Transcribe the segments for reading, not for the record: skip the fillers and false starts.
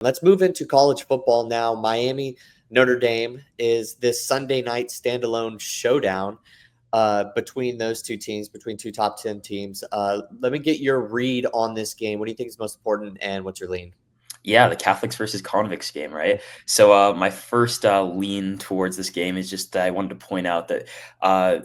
Let's move into college football now. Miami, Notre Dame is this Sunday night standalone showdown between those two teams, between two top 10 teams. Let me get your read on this game. What do you think is most important, and what's your lean? Yeah, the Catholics versus convicts game, right? So my first lean towards this game is just that I wanted to point out that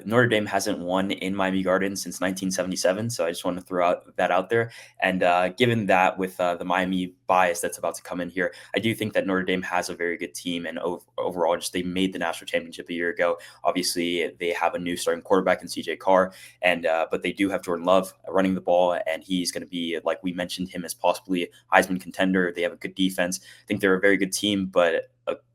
Notre Dame hasn't won in Miami Gardens since 1977. So I just want to throw that out there. And given that with the Miami bias that's about to come in here, I do think that Notre Dame has a very good team. And overall, just they made the national championship a year ago. Obviously, they have a new starting quarterback in CJ Carr, and but they do have Jordan Love running the ball, and he's going to be, like we mentioned, him as possibly a Heisman contender. They have a good defense. I think they're a very good team, but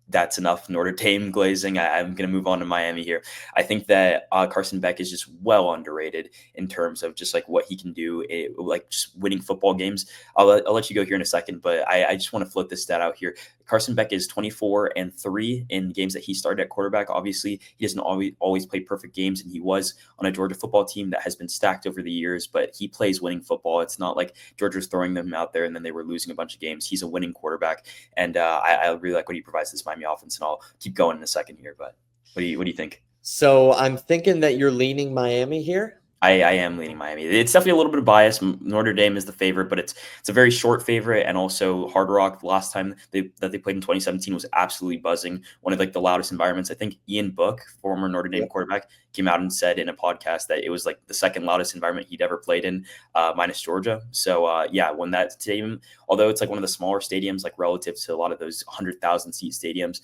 that's enough Notre Dame glazing. I'm going to move on to Miami here. I think that Carson Beck is just well underrated in terms of just like what he can do, like just winning football games. I'll let you go here in a second, but I just want to float this stat out here. Carson Beck is 24-3 in games that he started at quarterback. Obviously, he doesn't always play perfect games, and he was on a Georgia football team that has been stacked over the years, but he plays winning football. It's not like Georgia's throwing them out there and then they were losing a bunch of games. He's a winning quarterback, and I really like what he provides this Miami offense, and I'll keep going in a second here, but what do you think? So I'm thinking that you're leaning Miami here. I am leaning Miami. It's definitely a little bit of bias. Notre Dame is the favorite, but it's a very short favorite, and also Hard Rock. The last time they played in 2017 was absolutely buzzing. One of like the loudest environments. I think Ian Book, former Notre Dame quarterback, came out and said in a podcast that it was like the second loudest environment he'd ever played in, minus Georgia. So yeah, when that stadium, although it's like one of the smaller stadiums, like relative to a lot of those 100,000 seat stadiums,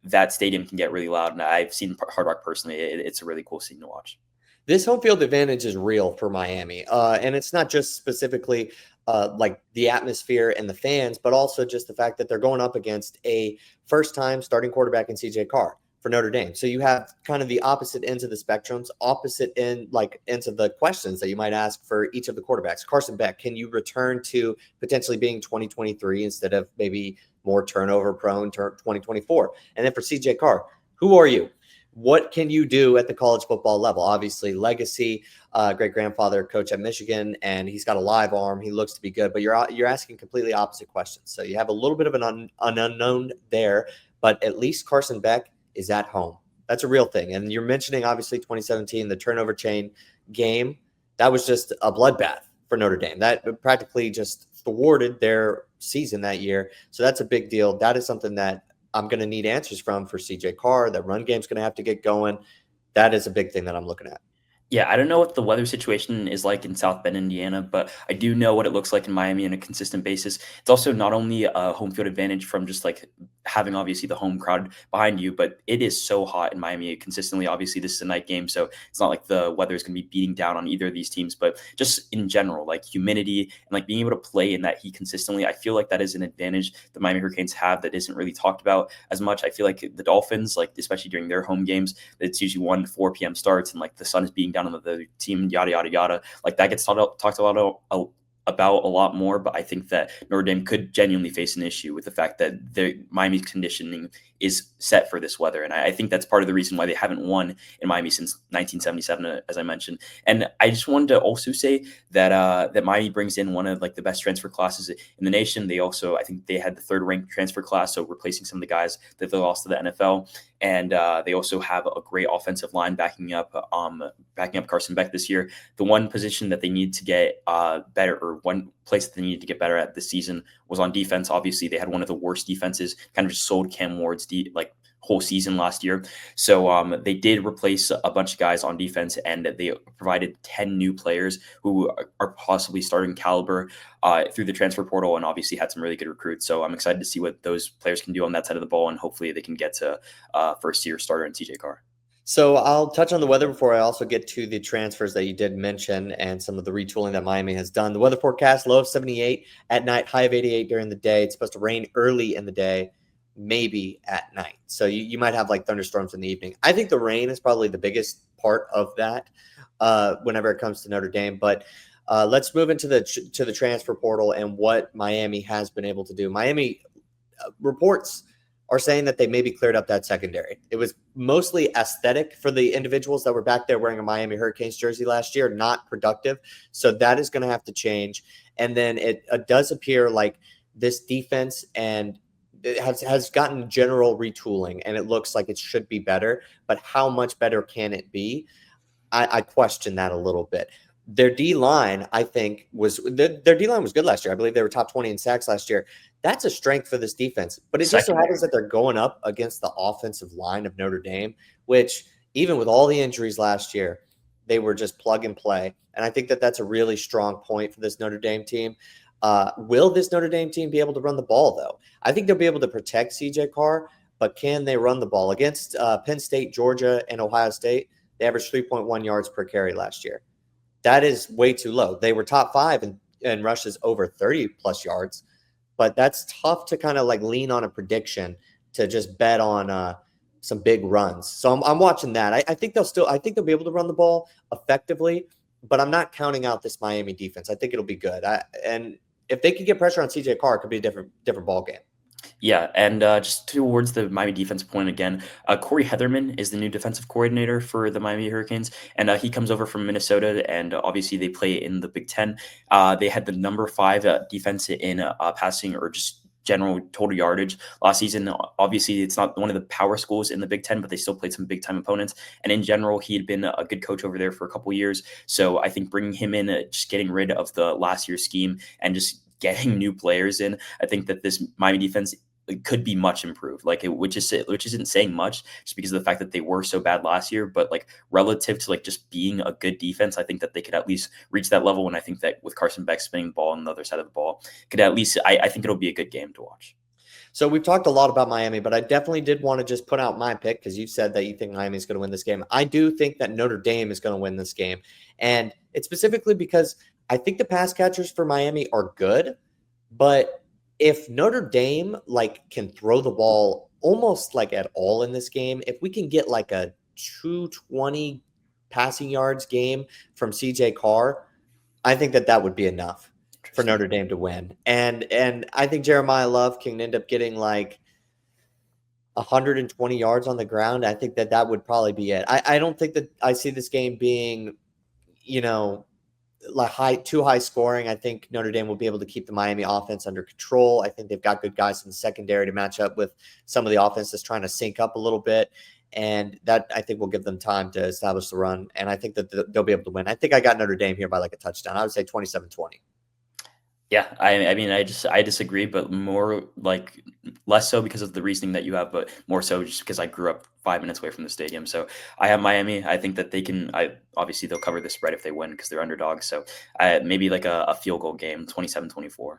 that stadium can get really loud. And I've seen Hard Rock personally. It's a really cool scene to watch. This home field advantage is real for Miami. And it's not just specifically like the atmosphere and the fans, but also just the fact that they're going up against a first-time starting quarterback in CJ Carr for Notre Dame. So you have kind of the opposite ends of the spectrums, opposite ends of the questions that you might ask for each of the quarterbacks. Carson Beck, can you return to potentially being 2023 instead of maybe more turnover-prone 2024? And then for CJ Carr, who are you? What can you do at the college football level? Obviously, legacy, great-grandfather coach at Michigan, and he's got a live arm. He looks to be good, but you're asking completely opposite questions. So you have a little bit of an unknown there, but at least Carson Beck is at home. That's a real thing. And you're mentioning, obviously, 2017, the turnover chain game. That was just a bloodbath for Notre Dame. That practically just thwarted their season that year. So that's a big deal. That is something that I'm going to need answers from for CJ Carr. That run game's going to have to get going. That is a big thing that I'm looking at. Yeah, I don't know what the weather situation is like in South Bend, Indiana, but I do know what it looks like in Miami on a consistent basis. It's also not only a home field advantage from just like having obviously the home crowd behind you, but it is so hot in Miami consistently. Obviously, this is a night game, so it's not like the weather is going to be beating down on either of these teams, but just in general, like humidity and like being able to play in that heat consistently, I feel like that is an advantage the Miami Hurricanes have that isn't really talked about as much. I feel like the Dolphins, like especially during their home games, it's usually 1 to 4 p.m. starts, and like the sun is being down on the team, yada yada yada. Like that gets talked a lot about a lot more, but I think that Notre Dame could genuinely face an issue with the fact that Miami's conditioning is set for this weather. And I think that's part of the reason why they haven't won in Miami since 1977, as I mentioned. And I just wanted to also say that that Miami brings in one of like the best transfer classes in the nation. They also, I think they had the 3rd ranked transfer class, so replacing some of the guys that they lost to the NFL. And they also have a great offensive line backing up Carson Beck this year. The one position that they need to get better, or one place that they needed to get better at this season, was on defense. Obviously, they had one of the worst defenses, kind of just sold Cam Ward's whole season last year. So they did replace a bunch of guys on defense, and they provided 10 new players who are possibly starting caliber through the transfer portal, and obviously had some really good recruits. So I'm excited to see what those players can do on that side of the ball, and hopefully they can get to first-year starter in TJ Carr. So I'll touch on the weather before I also get to the transfers that you did mention and some of the retooling that Miami has done. The weather forecast, low of 78 at night, high of 88 during the day. It's supposed to rain early in the day, maybe at night. So you might have like thunderstorms in the evening. I think the rain is probably the biggest part of that whenever it comes to Notre Dame. But let's move into the transfer portal and what Miami has been able to do. Miami reports are saying that they maybe cleared up that secondary. It was mostly aesthetic for the individuals that were back there wearing a Miami Hurricanes jersey last year, not productive. So that is going to have to change. And then it does appear like this defense and it has gotten general retooling, and it looks like it should be better. But how much better can it be? I question that a little bit. Their D line, I think, their D line was good last year. I believe they were top 20 in sacks last year. That's a strength for this defense. But it just so happens that they're going up against the offensive line of Notre Dame, which even with all the injuries last year, they were just plug and play. And I think that that's a really strong point for this Notre Dame team. Will this Notre Dame team be able to run the ball, though? I think they'll be able to protect CJ Carr, but can they run the ball? Against Penn State, Georgia, and Ohio State, they averaged 3.1 yards per carry last year. That is way too low. They were top 5 in rushes over 30-plus yards, but that's tough to kind of like lean on a prediction to just bet on some big runs. So I'm watching that. I think they'll be able to run the ball effectively, but I'm not counting out this Miami defense. I think it'll be good. And if they could get pressure on CJ Carr, it could be a different ball game. Yeah, and just towards the Miami defense point again, Corey Heatherman is the new defensive coordinator for the Miami Hurricanes, and he comes over from Minnesota, and obviously they play in the Big Ten. They had the number 5 defense in passing or just general total yardage last season. Obviously, it's not one of the power schools in the Big Ten, but they still played some big-time opponents. And in general, he had been a good coach over there for a couple of years. So I think bringing him in, just getting rid of the last year's scheme and just getting new players in, I think that this Miami defense could be much improved, which isn't saying much just because of the fact that they were so bad last year, but like relative to like just being a good defense, I think that they could at least reach that level. And I think that with Carson Beck spinning the ball on the other side of the ball, could at least, I think it'll be a good game to watch. So we've talked a lot about Miami, but I definitely did want to just put out my pick because you said that you think Miami is going to win this game. I do think that Notre Dame is going to win this game. And it's specifically because I think the pass catchers for Miami are good, but if Notre Dame can throw the ball almost at all in this game, if we can get like a 220 passing yards game from CJ Carr, I think that would be enough for Notre Dame to win. And I think Jeremiah Love can end up getting 120 yards on the ground. I think that would probably be it. I don't think that I see this game being, too high scoring. I think Notre Dame will be able to keep the Miami offense under control. I think they've got good guys in the secondary to match up with some of the offense that's trying to sync up a little bit. And that, I think, will give them time to establish the run. And I think that they'll be able to win. I think I got Notre Dame here by a touchdown. I would say 27-20. Yeah, I mean, I disagree, but less so because of the reasoning that you have, but more so just because I grew up 5 minutes away from the stadium. So I have Miami. I think that they can. Obviously they'll cover the spread if they win because they're underdogs. So maybe a field goal game, 27-24.